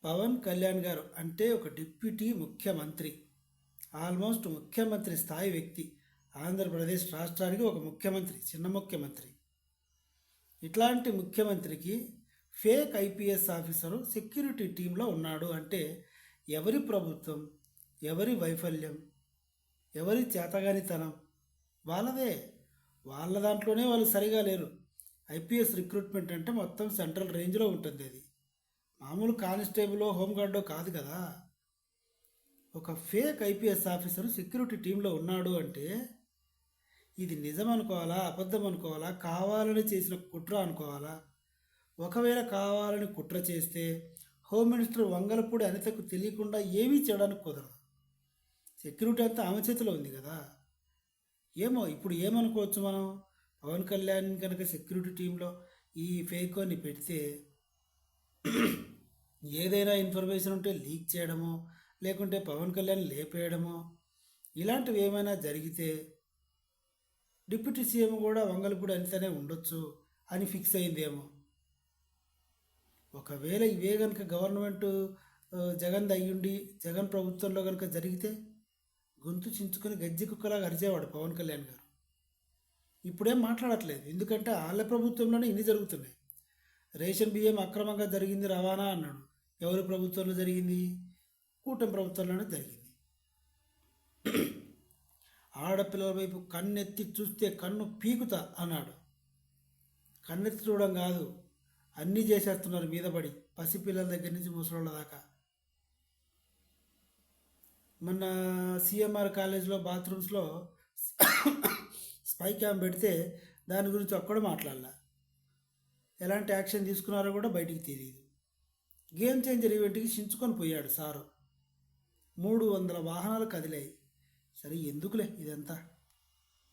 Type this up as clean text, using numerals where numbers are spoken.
పవన్ కళ్యాణ్ గారు అంటే ఒక డిప్యూటీ ముఖ్యమంత్రి, ఆల్మోస్ట్ ముఖ్యమంత్రి స్థాయి వ్యక్తి. ఆంధ్రప్రదేశ్ రాష్ట్రానికి ఒక ముఖ్యమంత్రి, చిన్న ముఖ్యమంత్రి. ఇట్లాంటి ముఖ్యమంత్రికి ఫేక్ ఐపీఎస్ ఆఫీసరు సెక్యూరిటీ టీంలో ఉన్నాడు అంటే ఎవరి ప్రభుత్వం, ఎవరి వైఫల్యం, ఎవరి చేతగానితనం? వాళ్ళదే. వాళ్ళ దాంట్లోనే వాళ్ళు సరిగా లేరు. ఐపీఎస్ రిక్రూట్మెంట్ అంటే మొత్తం సెంట్రల్ రేంజ్లో ఉంటుంది. అది మామూలు కానిస్టేబుల్, హోంగార్డో కాదు కదా. ఒక ఫేక్ ఐపీఎస్ ఆఫీసర్ సెక్యూరిటీ టీంలో ఉన్నాడు అంటే ఇది నిజం అనుకోవాలా, అబద్ధం అనుకోవాలా, కావాలని చేసిన కుట్ర అనుకోవాలా? ఒకవేళ కావాలని కుట్ర చేస్తే హోమ్ మినిస్టర్ వంగలపూడి అనితకు తెలియకుండా ఏమీ చేయడానికి కుదరదు. సెక్యూరిటీ అంతా ఆమె చేతిలో ఉంది కదా. ఏమో ఇప్పుడు ఏమనుకోవచ్చు మనం, పవన్ కళ్యాణ్ కనుక సెక్యూరిటీ టీంలో ఈ ఫేక్ అని పెడితే ఏదైనా ఇన్ఫర్మేషన్ ఉంటే లీక్ చేయడమో, లేకుంటే పవన్ కళ్యాణ్ లేపేయడమో, ఇలాంటివి ఏమైనా జరిగితే డిప్యూటీ సీఎం కూడా వంగలపూడి అనితనే ఉండొచ్చు అని ఫిక్స్ అయిందేమో. ఒకవేళ ఇవే కనుక గవర్నమెంట్ జగన్ అయ్యుండి జగన్ ప్రభుత్వంలో కనుక జరిగితే గొంతు చించుకొని గజ్జి కుక్కలాగా అరిచేవాడు పవన్ కళ్యాణ్ గారు. ఇప్పుడేం మాట్లాడట్లేదు, ఎందుకంటే వాళ్ళ ప్రభుత్వంలోనే ఇన్ని జరుగుతున్నాయి. రేషన్ బియ్యం అక్రమంగా జరిగింది రవాణా అన్నాడు. ఎవరి ప్రభుత్వంలో జరిగింది? కూటమి ప్రభుత్వంలోనే జరిగింది. ఆడపిల్లల వైపు కన్నెత్తి చూస్తే కన్ను పీకుతా అన్నాడు. కన్నెత్తి చూడడం కాదు, అన్నీ చేసేస్తున్నారు మీద పడి, పసిపిల్లల దగ్గర నుంచి ముసలోళ్ళ దాకా. మొన్న సిఎంఆర్ కాలేజ్లో బాత్రూమ్స్లో స్పై క్యామ్ పెడితే దాని గురించి ఒక్కడు మాట్లాడాల. ఎలాంటి యాక్షన్ తీసుకున్నారో కూడా బయటికి తెలియదు. గేమ్ చేంజర్ ఈవెంట్కి చించుకొని పోయాడు సారు. 300 వాహనాలు కదిలాయి. సరే ఎందుకులే ఇదంతా.